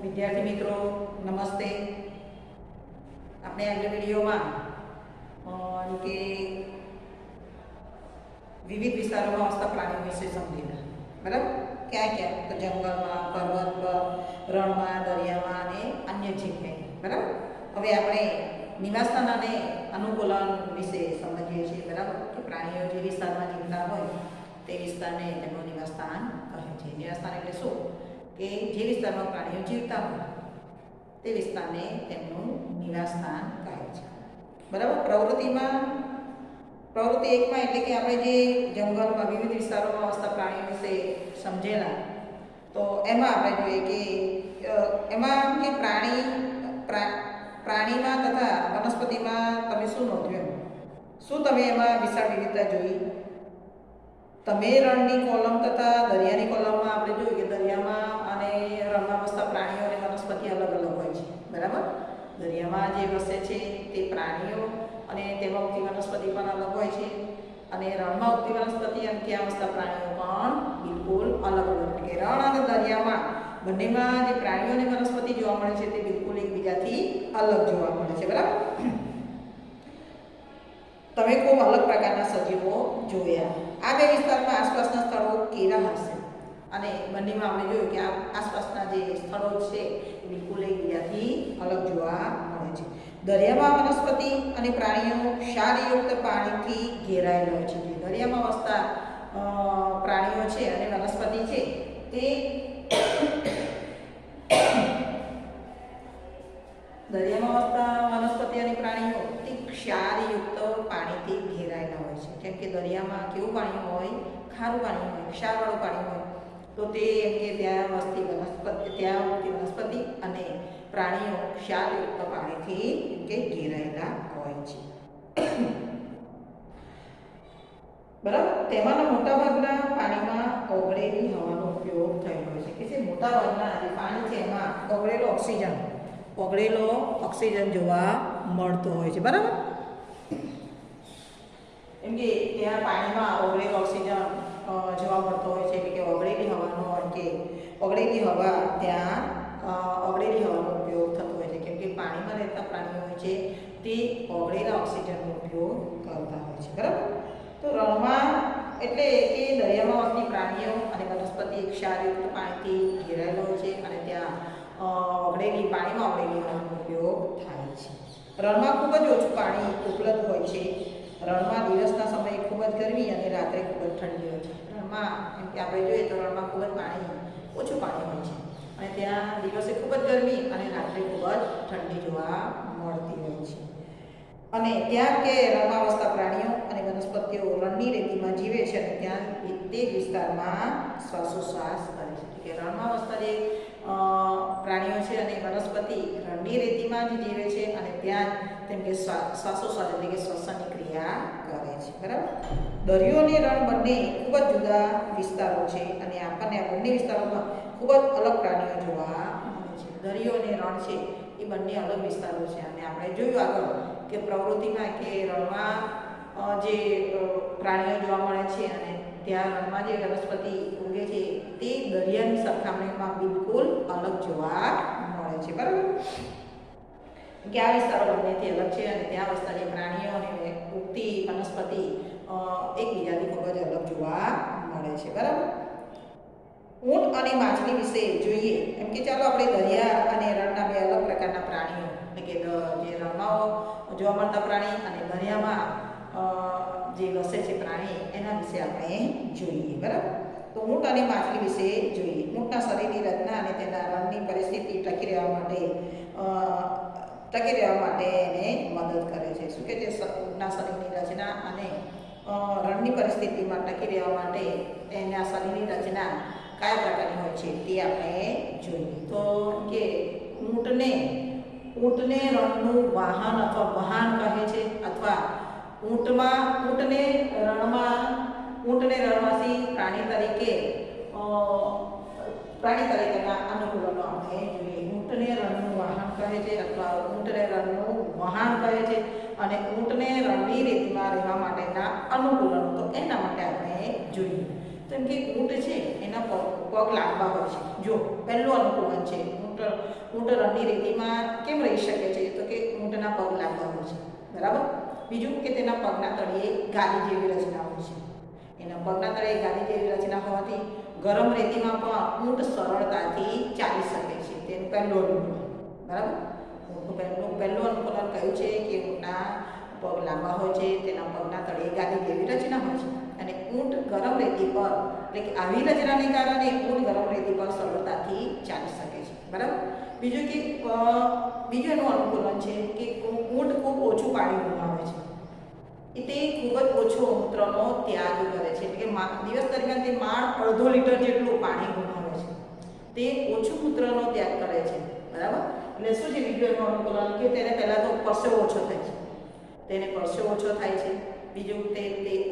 વિદ્યાર્થી મિત્રો નમસ્તે. આપણે આગળ વિડીયોમાં કે વિવિધ વિસ્તારોમાં વસતા પ્રાણીઓ વિશે સમજ્યા, બરાબર? ક્યાં ક્યાં? તો જંગલમાં, પર્વત પર, રણમાં, દરિયામાં અને અન્ય જગ્યાએ, બરાબર? હવે આપણે નિવાસસ્થાન અને અનુકૂલન વિશે સમજીએ છીએ, બરાબર? કે પ્રાણીઓ જે વિસ્તારમાં જીવતા હોય તે વિસ્તારને તેમનું નિવાસસ્થાન કહે છે. નિવાસસ્થાન એટલે શું? કે જે વિસ્તારમાં પ્રાણીઓ જીવતા હોય તે વિસ્તારને તેમનું નિવાસસ્થાન કહે છે, બરાબર? પ્રવૃત્તિ એકમાં એટલે કે આપણે જે જંગલમાં વિવિધ વિસ્તારોમાં વસતા પ્રાણીઓ વિશે સમજેલા, તો એમાં આપણે જોઈએ કે એમાં કે પ્રાણીમાં તથા વનસ્પતિમાં તમે શું નોંધ્યું? શું તમે એમાં વિશાળ વિવિધતા જોઈ? તમે રણની કોલમ તથા દરિયાની કોલમમાં આપણે જોયું કે દરિયામાં અને રણમાં વસતા પ્રાણીઓ અને વનસ્પતિ અલગ અલગ હોય છે, બરાબર? દરિયામાં જે વસે છે તે પ્રાણીઓ અને તેમાં ઉગતી વનસ્પતિ પણ અલગ હોય છે, અને રણમાં ઉગતી વનસ્પતિ અને ત્યાં વસતા પ્રાણીઓ પણ બિલકુલ અલગ અલગ. એટલે કે રણ અને દરિયામાં બંનેમાં જે પ્રાણીઓ અને વનસ્પતિ જોવા મળે છે તે બિલકુલ એકબીજાથી અલગ જોવા મળે છે, બરાબર? તમે ખૂબ અલગ પ્રકારના સજીવો જોયા. આ બે વિસ્તારમાં આસપાસના સ્થળો કેવા હશે? અને બંનેમાં આપણે જોયું કે આ આસપાસના જે સ્થળો છે એ બિલકુલ એકબીજાથી અલગ જોવા મળે છે. દરિયામાં વનસ્પતિ અને પ્રાણીઓ ક્ષારયુક્ત પાણીથી ઘેરાયેલા હોય છે. દરિયામાં વસતા પ્રાણીઓ છે અને વનસ્પતિ છે તે દરિયામાં વસતા વનસ્પતિ અને પ્રાણીઓ તે ક્ષારયુક્ત પાણીથી ઘેરાયેલા હોય છે. કેમ કે દરિયામાં કેવું પાણી હોય? ખારું પાણી હોય, ક્ષારવાળું પાણી હોય. તો તે એમ કે ત્યાં ઉગતી વનસ્પતિ અને પ્રાણીઓ ક્ષારયુક્ત પાણીથી એમ કે ઘેરાયેલા હોય છે, બરાબર? તેમાંના મોટાભાગના પાણીમાં ઓગળેલી હવાનો ઉપયોગ થયેલો હોય છે. કે જે મોટાભાગના જે પાણી છે એમાં ઓગળેલો ઓક્સિજન જોવા મળતો હોય છે, બરાબર? એમ કે ત્યાં પાણીમાં ઓગળેલો ઓક્સિજન જોવા મળતો હોય છે. એટલે કે ઓગળેલી હવાનો કે ઓગળેલી હવા ત્યાં ઓગળેલી હવાનો ઉપયોગ થતો હોય છે. કેમ કે પાણીમાં રહેતા પ્રાણીઓ હોય છે તે ઓગળેલા ઓક્સિજનનો ઉપયોગ કરતા હોય છે, બરાબર? તો રણમાં એટલે કે દરિયામાં વસતી પ્રાણીઓ અને વનસ્પતિ ક્ષારયુક્ત પાણીથી ઘેરાયેલો હોય છે અને ત્યાં પાણીમાં ઓગળેલી હવાનો ઉપયોગ થાય છે. રણમાં ખૂબ જ ઓછું પાણી ઉપલબ્ધ હોય છે. રણમાં દિવસના સમયે ખૂબ જ ગરમી અને રાત્રે ખૂબ જ ઠંડી હોય છે. રણમાં એમ કે આપણે જોઈએ તો રણમાં ખૂબ જ ઓછું પાણી હોય છે અને ત્યાં દિવસે ખૂબ જ ગરમી અને રાત્રે ખૂબ જ ઠંડી જોવા મળતી હોય છે. અને ત્યાં કે રણમાં વસતા પ્રાણીઓ અને વનસ્પતિઓ રણની રેતીમાં જીવે છે અને ત્યાં તે વિસ્તારમાં શ્વાસોશ્વાસ કરે છે. કે રણમાં વસતા જે પ્રાણીઓ છે અને વનસ્પતિ રણની રેતીમાં જ જીવે છે અને ત્યાં તેમ કે શ્વાસોશ્વાસ એટલે કે શ્વસનની ક્રિયા કરે છે, બરાબર? દરિયો અને રણ બંને ખૂબ જ જુદા વિસ્તારો છે અને આપણને આ બંને વિસ્તારોમાં ખૂબ જ અલગ પ્રાણીઓ જોવા મળે છે. દરિયો અને રણ છે એ બંને અલગ વિસ્તારો છે અને આપણે જોયું આગળ કે પ્રવૃત્તિમાં કે રણમાં જે પ્રાણીઓ જોવા મળે છે અને ત્યાં રણમાં જે વનસ્પતિ ઉગે છે તે દરિયાની સરખામણીમાં બિલકુલ અલગ જોવા મળે છે, બરાબર? કે આ વિસ્તારો બંનેથી અલગ છે અને ત્યાં વસતા જે પ્રાણીઓ અને ઉગતી વનસ્પતિ એકબીજાથી ખૂબ જ અલગ જોવા મળે છે, બરાબર? ઊંટ અને માછલી વિશે જોઈએ. એમ કે ચાલો આપણે દરિયા અને રણના બે અલગ પ્રકારના પ્રાણીઓ એટલે કે જે રણમાં જોવા મળતા પ્રાણી અને દરિયામાં જે વસે છે પ્રાણી એના વિશે આપણે જોઈએ, બરાબર? તો ઊંટ અને માછલી વિશે જોઈએ. ઊંટના શરીરની રચના અને તેના રણની પરિસ્થિતિ ટકી રહેવા માટે એને મદદ કરે છે. શું કે છે? ઊંટના શરીરની રચના અને રણની પરિસ્થિતિમાં ટકી રહેવા માટે એના શરીરની રચના કયા પ્રકારની હોય છે તે આપણે જોઈએ. તો કે ઊંટને રણનું વાહન અથવા વહાણ કહે છે, અથવા ઊંટને રણવાસી પ્રાણી તરીકેના અનુકૂલનો આપણે જોઈએ. ઊંટને રણનું વાહન કહે છે અથવા ઊંટને રણનું વહાણ કહે છે અને ઊંટને રણની રેતીમાં રહેવા માટેના અનુકૂલનો તો એના માટે આપણે જોઈએ. કેમ કે ઊંટ છે એના પગ લાંબા હોય છે. જો પહેલું અનુકૂલન છે, ઊંટ ઊંટ રણની રેતીમાં કેમ રહી શકે છે? તો કે ઊંટના પગ લાંબા હોય છે, બરાબર. બીજું કે તેના પગના તળિયે ગાદી જેવી રચના હોય છે. એના પગના તળિયે ગાદી જેવી રચના હોવાથી ગરમ રેતીમાં પણ ઊંટ સરળતાથી ચાલી શકે છે. તેનું પહેલું અનુકૂલન, બરાબર. ઊંટનું પહેલું અનુકૂલન કહ્યું છે કે ઊંટના પગ લાંબા હોય છે, તેના પગના તળિયે ગાદી જેવી રચના હોય છે અને ઊંટ ગરમ રેતી પર, એટલે કે આવી રચનાને કારણે ઊંટ ગરમ રેતી પર સરળતાથી ચાલી શકે છે, બરાબર. બીજું કે બીજું એનું અનુકૂલન છે કે ઊંટ ખૂબ ઓછું પાણી ગુમાવે છે. તે ખૂબ જ ઓછો મૂત્રનો ત્યાગ કરે છે, એટલે કે દિવસ દરમિયાન તે માણ 1/2 લીટર જેટલું પાણી ગુમાવે છે. તે ઓછું મૂત્રનો ત્યાગ કરે છે, બરાબર. એટલે શું છે બીજું એનું અનુકૂલન કે તેને પહેલાં તો પરસેવો ઓછો થાય છે, તેને પરસેવો ઓછો થાય છે. બીજું તે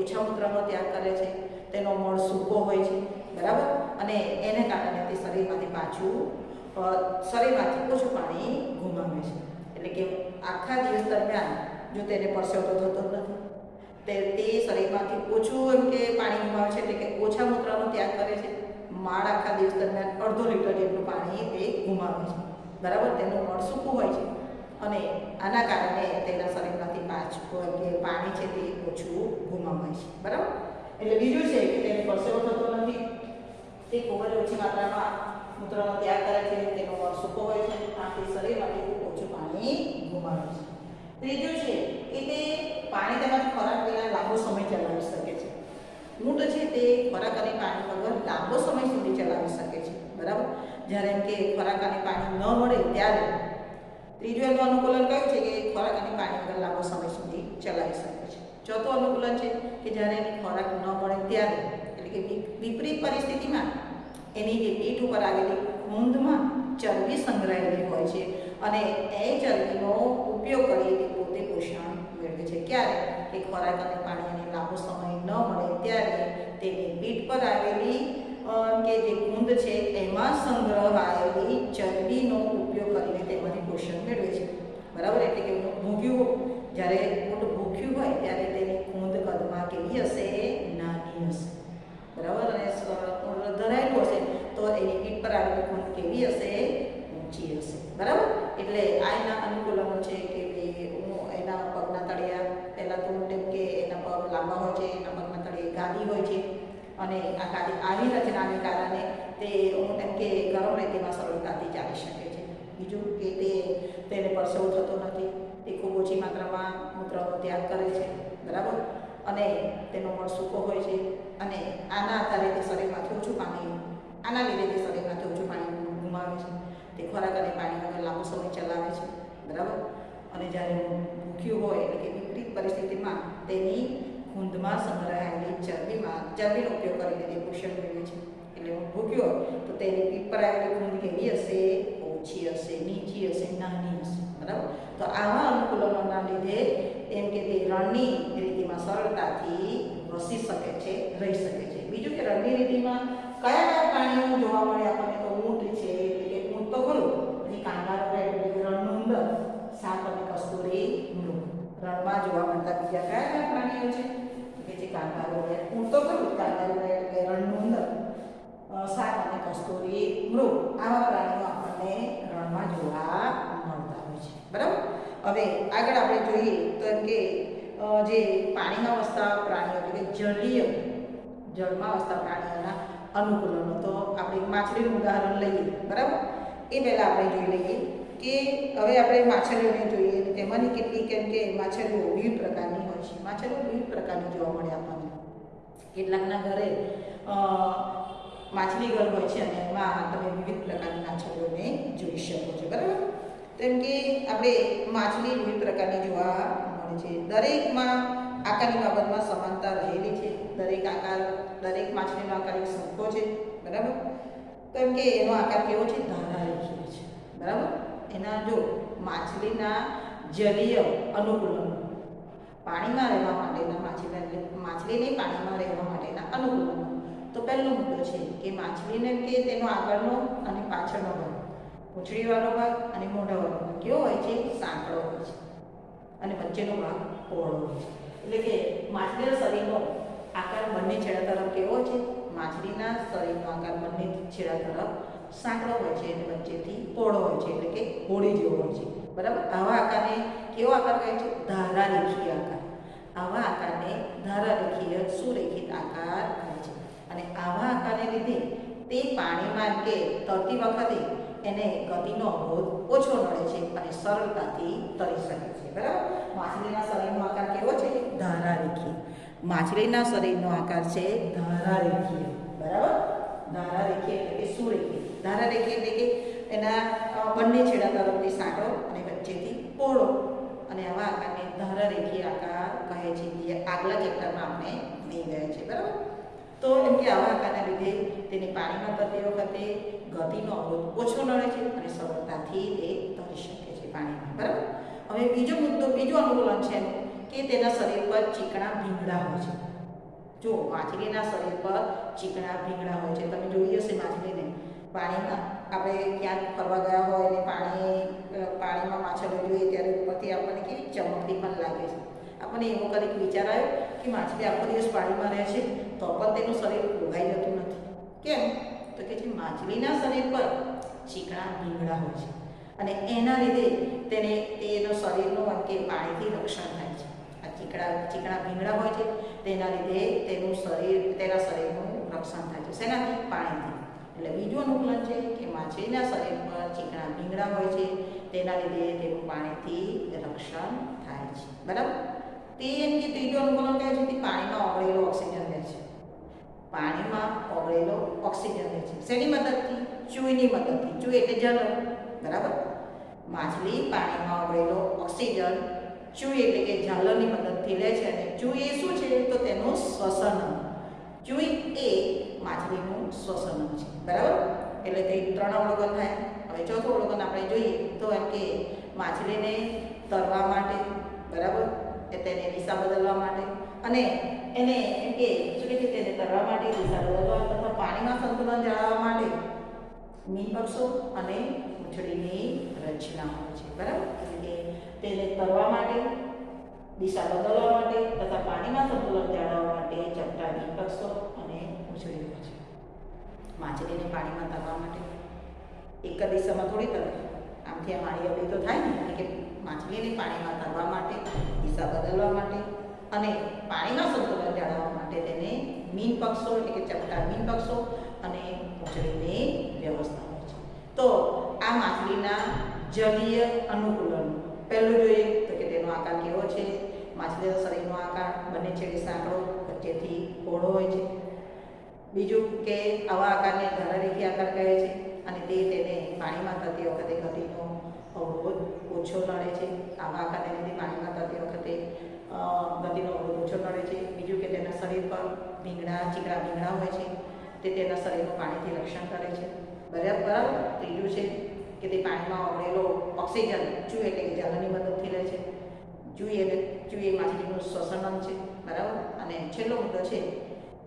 ઓછા મૂત્રનો ત્યાગ કરે છે, તેનો મળ સૂકો હોય છે, બરાબર. અને એને કારણે તે શરીરમાંથી ઓછું પાણી ગુમાવે છે. એટલે કે આખા દિવસ દરમિયાન જો તેને પરસેવો તો થતો જ નથી, તે શરીરમાંથી ઓછું એમ કે પાણી ગુમાવે છે, એટલે કે ઓછા મૂત્રનો ત્યાગ કરે છે. માળ આખા દિવસ દરમિયાન 1/2 લીટર જેટલું પાણી તે ગુમાવે છે, બરાબર. તેનું મળ સૂકું હોય છે અને આના કારણે તેના શરીરમાંથી પાણી છે તે ઓછું ગુમાવાય છે, બરાબર. એટલે બીજું છે કે તેને પરસેવો થતો નથી, તે ખૂબ જ ઓછી માત્રામાં મૂત્રનો ત્યાગ કરે છે, તેનો મળ સૂકો હોય છે, આથી શરીરમાંથી ખૂબ ઓછું પાણી ગુમાવે છે. ત્રીજું છે કે તે પાણી તેમજ ખોરાક વિના લાંબો સમય ચલાવી શકે છે. ઊંટ છે તે ખોરાક અને પાણી વગર લાંબો સમય સુધી ચલાવી શકે છે, બરાબર. જ્યારે એમ કે ખોરાક અને પાણી ન મળે ત્યારે ત્રીજું એનું અનુકૂલન કયું છે કે ખોરાક અને પાણી વગર લાંબો સમય સુધી ચલાવી શકે છે. ચોથું અનુકૂલન છે કે જ્યારે એને ખોરાક ન મળે ત્યારે, એટલે કે વિપરીત પરિસ્થિતિમાં એની જે પીઠ ઉપર આવેલી ખૂંદમાં ચરબી સંગ્રહાયેલી હોય છે અને એ ચરબીનો ઉપયોગ કરી તે પોતે પોષણ મેળવે છે. ક્યારે? કે ખોરાક અને પાણી એને લાંબો સમય ન મળે ત્યારે તેની પીઠ પર આવેલી કે જે ખૂંદ છે એમાં સંગ્રહાયેલી ચરબીનો ઉપયોગ કરીને તેમાંથી પોષણ મેળવે છે, બરાબર. એટલે કે જ્યારે ઊંટ ભૂખ્યું હોય ત્યારે તેની ખૂંદ કદમાં કેવી હશે? નાની હશે, બરાબર. અને ધરાયેલું હશે તો એની પીઠ પર આવેલી ખૂંદ કેવી હશે? ઊંચી હશે, બરાબર. એટલે આ એના અનુકૂલનો છે કે એના પગના તળિયા પહેલાં તો એમ કે એના પગ લાંબા હોય છે, એના પગના તળિયે ગાદી હોય છે અને આ ગાદી આવી રચનાને કારણે તે એમ કે ગરમ રેતીમાં સરળતાથી ચાલી શકે છે. બીજું કે તેને પરસેવો થતો નથી, તે ખૂબ ઓછી માત્રામાં મૂત્રનો ત્યાગ કરે છે, બરાબર. અને તેનો મળ સૂકો હોય છે અને આના લીધે તે શરીરમાંથી ઓછું પાણી ગુમાવે છે. તે ખોરાક અને પાણી વગર લાંબો સમય ચલાવે છે, બરાબર. અને જ્યારે ભૂખ્યું હોય, એટલે કે વિપરીત પરિસ્થિતિમાં તેની ખૂંદમાં સંગ્રહાયેલી ચરબીનો ઉપયોગ કરીને તે પોષણ મેળવે છે. એટલે ભૂખ્યો તો તેની પીઠ પર આવેલી ખૂંદ કેવી હશે? ઓછી હશે, નીચી હશે, નાની હશે, બરાબર. તો આવા અનુકૂલનોના લીધે એમ કે તે રણની રેતીમાં સરળતાથી વસી શકે છે, રહી શકે છે. બીજું કે રણની રેતીમાં કયા પ્રાણીઓ જોવા મળે આપણને? તો ઊંટ છે, એટલે કે ઊંટ તો ખરું, પછી કાંગારો, એટલે કે રણનું ઉંદર, સાપ અને કસ્તુરી મૃગ. રણમાં જોવા મળતા બીજા કયા પ્રાણીઓ છે? કે જે કાંગારો, ઊંટ તો ખરું, કાંગારો એટલે રણનું ઉંદર, સાપ અને કસ્તુરી મૃગ. આવા પ્રાણીઓ આપણને રણમાં જોવા મળતા હોય છે, બરાબર. હવે આગળ આપણે જોઈએ તો એમ કે જે પાણીમાં વસતા પ્રાણીઓ, એટલે કે જળમાં વસતા પ્રાણીઓના અનુકૂલનો, તો આપણે માછલીનું ઉદાહરણ લઈએ, બરાબર. એ પહેલાં આપણે જોઈ લઈએ કે હવે આપણે માછલીઓને જોઈએ, તેમાંની કેટલીક કેમ કે માછલીઓ વિવિધ પ્રકારની હોય છે. માછલીઓ વિવિધ પ્રકારની જોવા મળે આપણને. કેટલાકના ઘરે માછલી ઘર હોય છે અને એમાં તમે વિવિધ પ્રકારની માછલીઓને જોઈ શકો છો, બરાબર. તો એમ કે આપણે માછલી વિવિધ પ્રકારની જોવા મળે છે. દરેકમાં આકારની બાબતમાં સમાનતા રહેલી છે. દરેક માછલીનો આકાર એક સરખો છે, બરાબર. તો એમ કે એનો આકાર કેવો છે? ધારારેખીય છે, બરાબર. એના જો માછલીના જલીય અનુકૂલનો, પાણીમાં રહેવા માટેના માછલીને પાણીમાં રહેવા માટેના અનુકૂલનો. તો પહેલો મુદ્દો છે કે માછલીને કે તેનો આગળનો અને પાછળનો ભાગ, પૂંછડીવાળો ભાગ અને મોઢાવાળો ભાગ કેવો હોય છે? સાંકડો હોય છે અને વચ્ચેનો ભાગ પહોળો હોય છે. એટલે કે માછલીના શરીરનો આકાર બંને છેડા તરફ કેવો છે? માછલીના શરીરનો આકાર બંને છેડા તરફ સાંકડો હોય છે અને વચ્ચેથી પહોળો હોય છે, એટલે કે હોડી જેવો હોય છે, બરાબર. આવા આકારને કેવો આકાર કહે છે? ધારારેખીય આકાર. આવા આકારને ધારારેખીય સુરેખિત આકાર કહે છે. અને આવા આકારને લીધે તે પાણીમાં કે તરતી વખતે એને ગતિનો અવરોધ ઓછો નડે છે અને સરળતાથી તરી શકે છે, બરાબર. માછલીના શરીરનો આકાર કેવો છે? ધારારેખીય. માછલીના શરીરનો આકાર છે ધારારેખીય, બરાબર. ધારારેખીય એટલે કે સુરેખીય. ધારારેખીય એટલે કે એના બંને છેડા તરફથી સાંકડો અને વચ્ચેથી પહોળો, અને આવા આકારને ધારારેખીય આકાર કહે છે, જે આગલા ચેપ્ટરમાં આપણે ભણી ગયા છે, બરાબર. તો એમ કે આવા આકારના લીધે તેને પાણીમાં તરતી વખતે ગતિનો અવરોધ ઓછો નડે છે અને સરળતાથી તે તરી શકે છે પાણીમાં, બરાબર. હવે બીજું અનુકૂલન છે કે તેના શરીર પર ચીકણા ભીંગડા હોય છે. જો માછલીના શરીર પર ચીકણા ભીંગડા હોય છે, તમે જોઈ હશે માછલીને પાણીમાં, આપણે ક્યાંક ફરવા ગયા હોય અને પાણીમાં માછલીઓ જોઈએ ત્યારે ઉપરથી આપણને કેવી ચમકતી પણ લાગે છે. આપણને એવો કંઈક વિચાર આવ્યો કે માછલી આખો દિવસ પાણીમાં રહે છે તો પણ તેનું શરીર ઓગાઈ જતું નથી. કેમ? તો કે જે માછલીના શરીર પર ચીકણા ભીંગડા હોય છે અને એના લીધે તેનું શરીરનું એમ કે પાણીથી રક્ષણ થાય છે. આ ચીકણા ભીંગડા હોય છે તેના લીધે તેના શરીરનું રક્ષણ થાય છે. શેનાથી? પાણીથી. એટલે બીજું અનુકૂલન છે કે માછલીના શરીર પર ચીકણા ભીંગડા હોય છે તેના લીધે તેનું પાણીથી રક્ષણ થાય છે, બરાબર. તે એમ કે ત્રીજું અનુકૂલન કહે છે કે પાણીમાં ઓગળેલો ઓક્સિજન રહે છે. પાણીમાં ઓગળેલો ઓક્સિજન રહે છે. શેની મદદથી? ચૂઈની મદદથી. ચૂઈ એટલે જલ, બરાબર. માછલી પાણીમાં ઓગળેલો ઓક્સિજન ચૂઈ એટલે કે ઝાલરની મદદથી લે છે, અને ચૂઈ એ શું છે? તો તેનું શ્વસન અંગ. ચૂઈ એ માછલીનું શ્વસન અંગ છે, બરાબર. એટલે તે 3 અવલોકન થાય. હવે ચોથું અવલોકન આપણે જોઈએ તો એમ કે માછલીને તરવા માટે, બરાબર, તેને દિશા બદલવા માટે અને એને એમ કે શું કે તેને તરવા માટે, દિશા બદલવા તથા પાણીમાં સંતુલન જાળવવા માટે મીનપક્ષો અને પૂંછડીની રચના હોય છે, બરાબર. એટલે કે તેને તરવા માટે, દિશા બદલવા માટે તથા પાણીમાં સંતુલન જાળવવા માટે ચપટા મીનપક્ષો અને પૂંછડી હોય છે. માછલીને પાણીમાં તરવા માટે એક જ દિશામાં થોડી તરે, આમથી આમ આડી અવળી તો થાય ને. એટલે કે માછલીને પાણીમાં તરવા માટે, દિશા બદલવા માટે અને પાણીમાં સંતુલન જાળવવા માટે તેને મીનપક્ષો એટલે કે ચપટા મીનપક્ષો અને પૂંછડીની વ્યવસ્થા હોય છે. તો આ માછલીના જલીય અનુકૂલન પહેલું જોઈએ તો કે તેનો આકાર કેવો છે? માછલીના શરીરનો આકાર બંને છેડે સાંકડો, વચ્ચેથી પહોળો હોય છે. બીજું કે આવા આકારને ધારારેખીય આકાર કહે છે અને તેને પાણીમાં તરતી વખતે ગતિનો અવરોધ ઓછો નડે છે. આવા આકારને લીધે પાણીમાં તરતી વખતે ગતિનો અવરોધ ઓછો નડે છે. બીજું કે તેના શરીર પર ચીકણા ભીંગડા હોય છે, તે તેના શરીરનું પાણીથી રક્ષણ કરે છે, બરાબર. ત્રીજું છે કે તે પાણીમાં ઓગળેલો ઓક્સિજન ચૂઈ એટલે કે ઝાલરની મદદથી લે છે. ચૂઈ એ માછલીનું શ્વસન અંગ છે, બરાબર. અને છેલ્લો મુદ્દો છે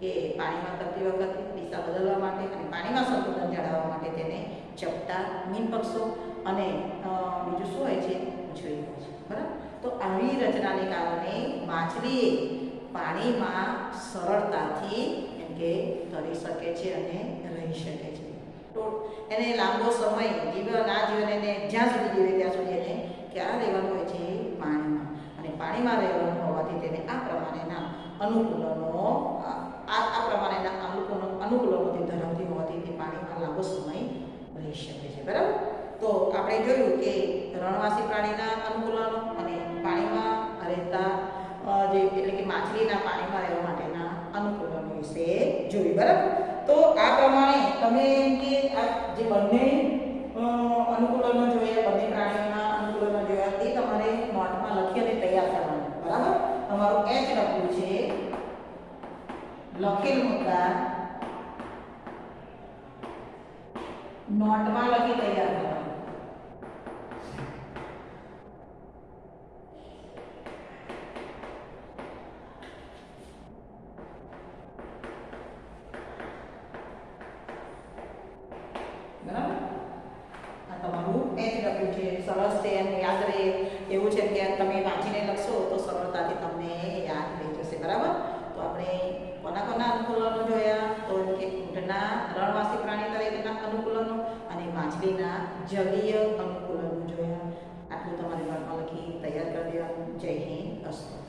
કે પાણીમાં તરતી વખતે દિશા બદલવા માટે અને પાણીમાં સંતુલન જાળવવા માટે તેને ચપટા મીનપક્ષો અને બીજું શું હોય છે? પૂંછડી હોય છે, બરાબર. તો આવી રચનાને કારણે માછલી પાણીમાં સરળતાથી એમ કે તરી શકે છે અને રહી શકે છે. તો એને લાંબો સમય જીવન એને જ્યાં સુધી જીવે ત્યાં સુધી એને ક્યાં રહેવાનું હોય છે? પાણીમાં. અને પાણીમાં રહેવાનું હોવાથી તેને આ પ્રમાણેના અનુકૂલનોથી ધરાવતી હોવાથી તે પાણીમાં લાંબો સમય રહી શકે છે, બરાબર. તો આપણે જોયું કે રણવાસી પ્રાણીના અનુકૂલનો અને પાણીમાં રહેતા એટલે કે માછલીના પાણીમાં રહેવા માટેના અનુકૂલનો વિશે જોયું, બરાબર. તો આ પ્રમાણે તમે કે આ જે બંને અનુકૂલનો જોયા, બંને પ્રાણીઓના અનુકૂલનો જોયા, તે તમારે નોટમાં લખી અને તૈયાર કરવાના, બરાબર. તમારું H લખ્યું છે, લખેલ મુદ્દા નોટમાં લખી તૈયાર કરવાના. બરાબર. આ તમારું H લખ્યું છે, સરસ છે, અને યાદ રહે એવું છે કે તમે વાંચીને લખશો તો સરળતાથી તમને યાદ રહી જશે, બરાબર. તો આપણે કોના અનુકૂલનો જોયા? તો કે ઊંટના રણવાસી પ્રાણી તરીકેના અનુકૂલનો, માછલીના જલીય અનુકૂલનો જોયા. આટલું તમારે નોટમાં લખી તૈયાર કરી દેવાનું. જય હિન્દ. અસ્તુ.